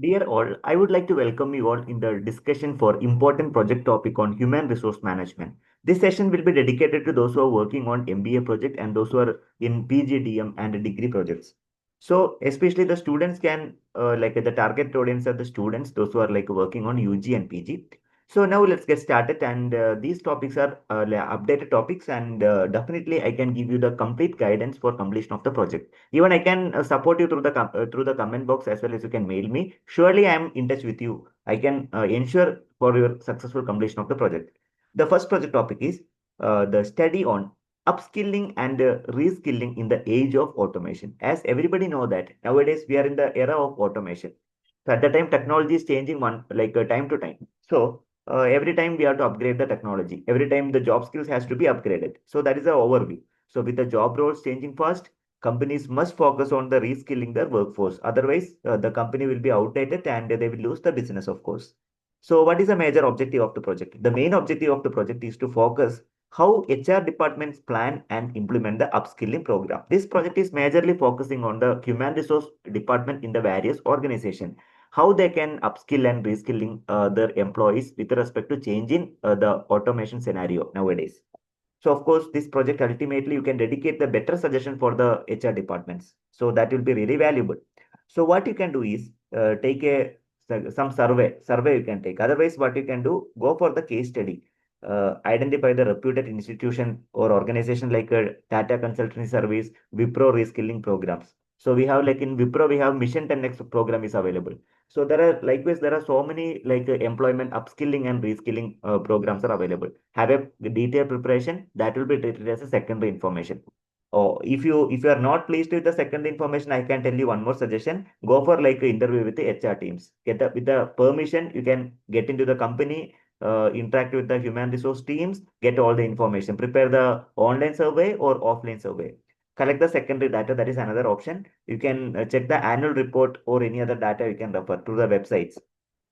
Dear all, I would like to welcome you all in the discussion for important project topic on human resource management. This session will be dedicated to those who are working on MBA project and those who are in PGDM and degree projects. So especially the students can like the target audience are the students, those who are like working on UG and PG. So now let's get started, and these topics are updated topics, and definitely I can give you the complete guidance for completion of the project. Even I can support you through the through the comment box, as well as you can mail me. Surely I am in touch with you. I can ensure for your successful completion of the project. The first project topic is the study on upskilling and reskilling in the age of automation. As everybody know that nowadays we are in the era of automation. So at the time technology is changing one like time to time. So every time we have to upgrade the technology. Every time the job skills has to be upgraded. So that is the overview. So with the job roles changing fast, companies must focus on the reskilling their workforce. Otherwise, the company will be outdated and they will lose the business, of course. So, what is the major objective of the project? The main objective of the project is to focus how HR departments plan and implement the upskilling program. This project is majorly focusing on the human resource department in the various organizations, how they can upskill and reskilling their employees with respect to changing the automation scenario nowadays. So of course, this project ultimately you can dedicate the better suggestion for the HR departments. So that will be really valuable. So what you can do is take some survey you can take. Otherwise, what you can do, go for the case study. Identify the reputed institution or organization like a Tata Consultancy Service, Wipro reskilling programs. So we have like in Wipro, we have Mission 10X program is available. So there are likewise there are so many like employment upskilling and reskilling programs are available. Have a detailed preparation that will be treated as a secondary information. Or if you are not pleased with the secondary information, I can tell you one more suggestion. Go for like an interview with the HR teams. Get the with the permission, you can get into the company, interact with the human resource teams, get all the information. Prepare the online survey or offline survey. Collect the secondary data. That is another option. You can check the annual report or any other data you can refer to the websites.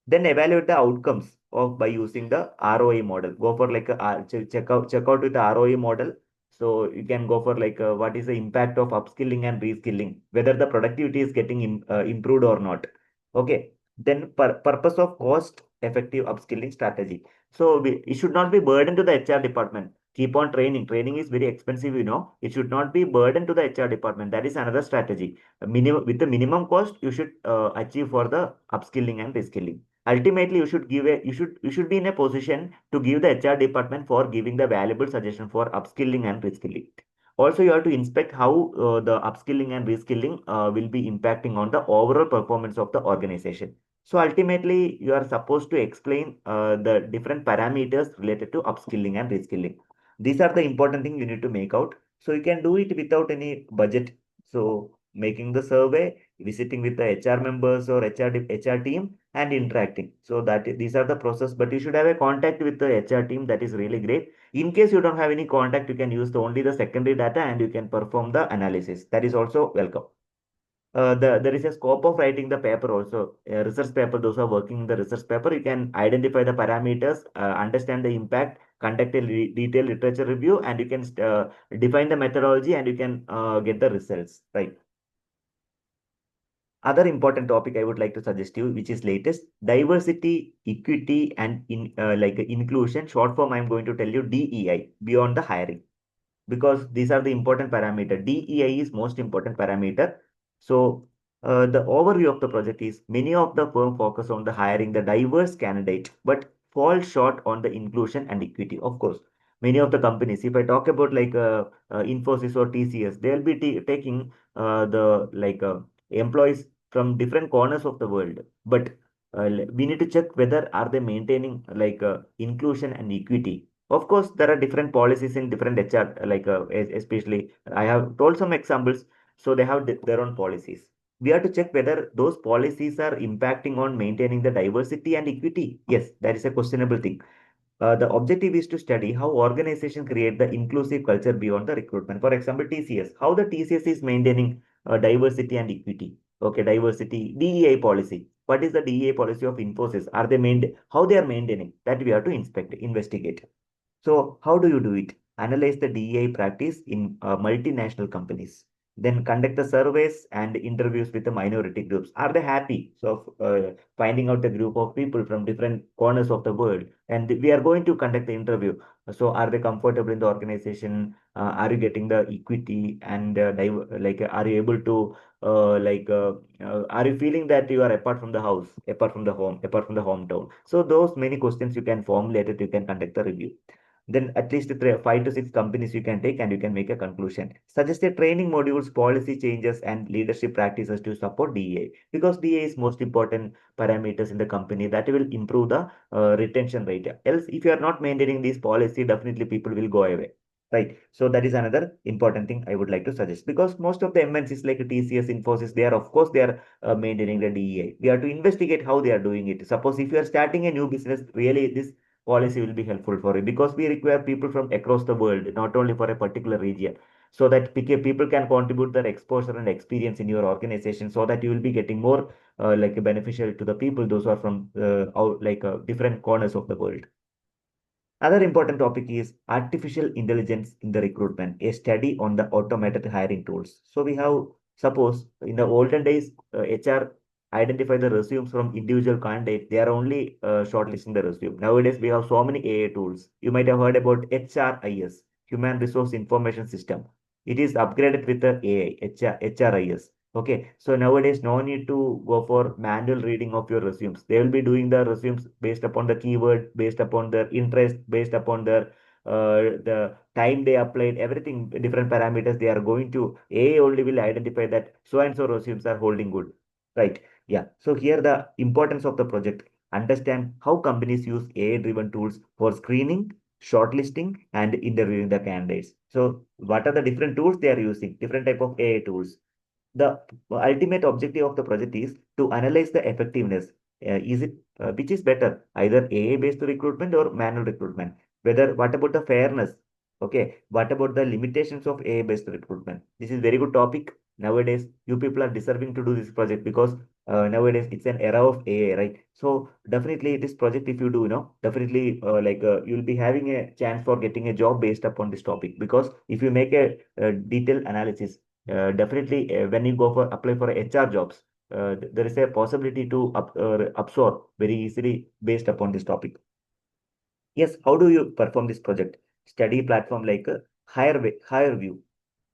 Then evaluate the outcomes of by using the ROE model. Go for like a check out with the ROE model. So you can go for like what is the impact of upskilling and reskilling, whether the productivity is getting improved or not. Okay. Then purpose of cost effective upskilling strategy. So it should not be burden to the HR department. Keep on training. Training is very expensive, you know. It should not be burden to the HR department. That is another strategy. Minimum with the minimum cost you should achieve for the upskilling and reskilling. Ultimately you should be in a position to give the HR department for giving the valuable suggestion for upskilling and reskilling. Also you have to inspect how the upskilling and reskilling will be impacting on the overall performance of the organization. So ultimately you are supposed to explain the different parameters related to upskilling and reskilling. These are the important things you need to make out. So you can do it without any budget. So making the survey, visiting with the HR members or HR team, and interacting. So these are the process, but you should have a contact with the HR team. That is really great. In case you don't have any contact, you can use only the secondary data and you can perform the analysis. That is also welcome. There is a scope of writing the paper also, research paper. Those who are working in the research paper, you can identify the parameters, understand the impact, conduct a detailed literature review, and you can define the methodology and you can get the results, right? Other important topic I would like to suggest you, which is latest diversity, equity, and like inclusion. Short form, I'm going to tell you DEI beyond the hiring, because these are the important parameter. DEI is most important parameter. So the overview of the project is many of the firm focus on the hiring the diverse candidate, but fall short on the inclusion and equity. Of course, many of the companies, if I talk about like Infosys or TCS, they'll be taking the like employees from different corners of the world. But we need to check whether are they maintaining like inclusion and equity. Of course, there are different policies in different HR, like especially I have told some examples. So they have their own policies. We have to check whether those policies are impacting on maintaining the diversity and equity. Yes, that is a questionable thing. The objective is to study how organizations create the inclusive culture beyond the recruitment. For example, TCS, how the TCS is maintaining diversity and equity. Okay, diversity, DEI policy. What is the DEI policy of Infosys? Are they how they are maintaining? That we have to investigate. So how do you do it? Analyze the DEI practice in multinational companies. Then conduct the surveys and interviews with the minority groups. Are they happy? So finding out a group of people from different corners of the world, and we are going to conduct the interview. So are they comfortable in the organization? Are you getting the equity and are you able to are you feeling that you are apart from the house, apart from the home, apart from the hometown? So those many questions you can formulate it, you can conduct the review. Then at least 5 to 6 companies you can take and you can make a conclusion. Suggested training modules, policy changes, and leadership practices to support DEA, because DEA is most important parameters in the company that will improve the retention rate. Else, if you are not maintaining this policy, definitely people will go away. Right. So that is another important thing I would like to suggest, because most of the MNCs like TCS, Infosys, they are, of course, they are maintaining the DEI. We have to investigate how they are doing it. Suppose if you are starting a new business, really this policy will be helpful for you, because we require people from across the world, not only for a particular region, so that people can contribute their exposure and experience in your organization, so that you will be getting more beneficial to the people, those who are from different corners of the world. Other important topic is artificial intelligence in the recruitment, a study on the automated hiring tools. So we have, suppose in the olden days, HR identify the resumes from individual candidates. They are only shortlisting the resume. Nowadays, we have so many AI tools. You might have heard about HRIS, Human Resource Information System. It is upgraded with the AI, HRIS. Okay, so nowadays no need to go for manual reading of your resumes. They will be doing the resumes based upon the keyword, based upon their interest, based upon their the time they applied, everything, different parameters they are going to. AI only will identify that so and so resumes are holding good. Right. Yeah. So here the importance of the project. Understand how companies use AI-driven tools for screening, shortlisting, and interviewing the candidates. So what are the different tools they are using? Different type of AI tools. The ultimate objective of the project is to analyze the effectiveness. Is it which is better, either AI based recruitment or manual recruitment? Whether, what about the fairness? Okay, what about the limitations of AI based recruitment? This is very good topic. Nowadays you people are deserving to do this project, because nowadays it's an era of AI, right? So definitely this project, if you do, definitely you'll be having a chance for getting a job based upon this topic, because if you make a detailed analysis, definitely when you go for apply for HR jobs, there is a possibility to absorb very easily based upon this topic. Yes, how do you perform this project? Study platform like higher view,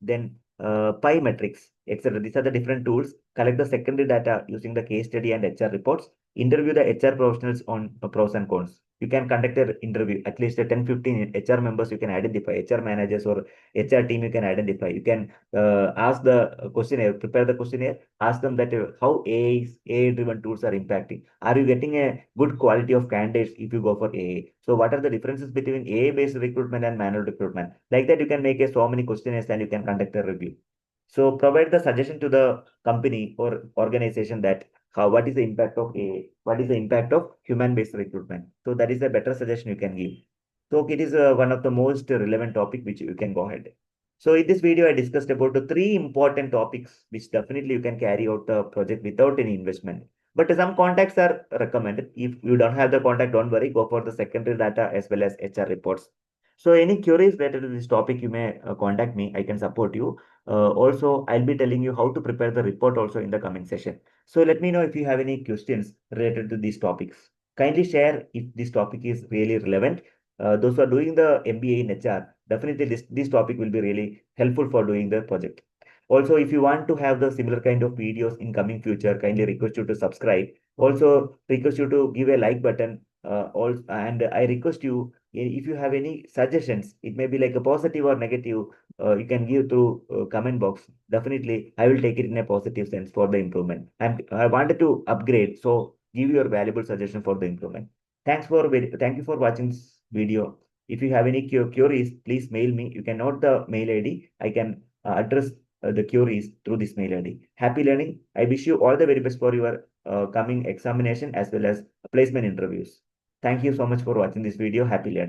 then pi metrics, etc. These are the different tools. Collect the secondary data using the case study and HR reports. Interview the HR professionals on pros and cons. You can conduct an interview, at least a 10-15 HR members you can identify, HR managers or HR team you can identify. You can ask the questionnaire, prepare the questionnaire, ask them that how AI-driven tools are impacting. Are you getting a good quality of candidates if you go for AI? So what are the differences between AI-based recruitment and manual recruitment? Like that, you can make so many questionnaires and you can conduct a review. So provide the suggestion to the company or organization that what is the impact of AI, what is the impact of human-based recruitment. So that is a better suggestion you can give. So it is one of the most relevant topic which you can go ahead. So in this video, I discussed about the three important topics which definitely you can carry out the project without any investment. But some contacts are recommended. If you don't have the contact, don't worry. Go for the secondary data as well as HR reports. So any queries related to this topic, you may contact me. I can support you. Also, I'll be telling you how to prepare the report also in the comment session. So let me know if you have any questions related to these topics. Kindly share if this topic is really relevant. Those who are doing the MBA in HR, definitely this topic will be really helpful for doing the project. Also, if you want to have the similar kind of videos in coming future, kindly request you to subscribe. Also, request you to give a like button. And I request you, if you have any suggestions, it may be like a positive or negative, you can give through comment box. Definitely, I will take it in a positive sense for the improvement. I wanted to upgrade, so give your valuable suggestion for the improvement. Thank you for watching this video. If you have any queries, please mail me. You can note the mail ID. I can address the queries through this mail ID. Happy learning. I wish you all the very best for your coming examination as well as placement interviews. Thank you so much for watching this video. Happy learning.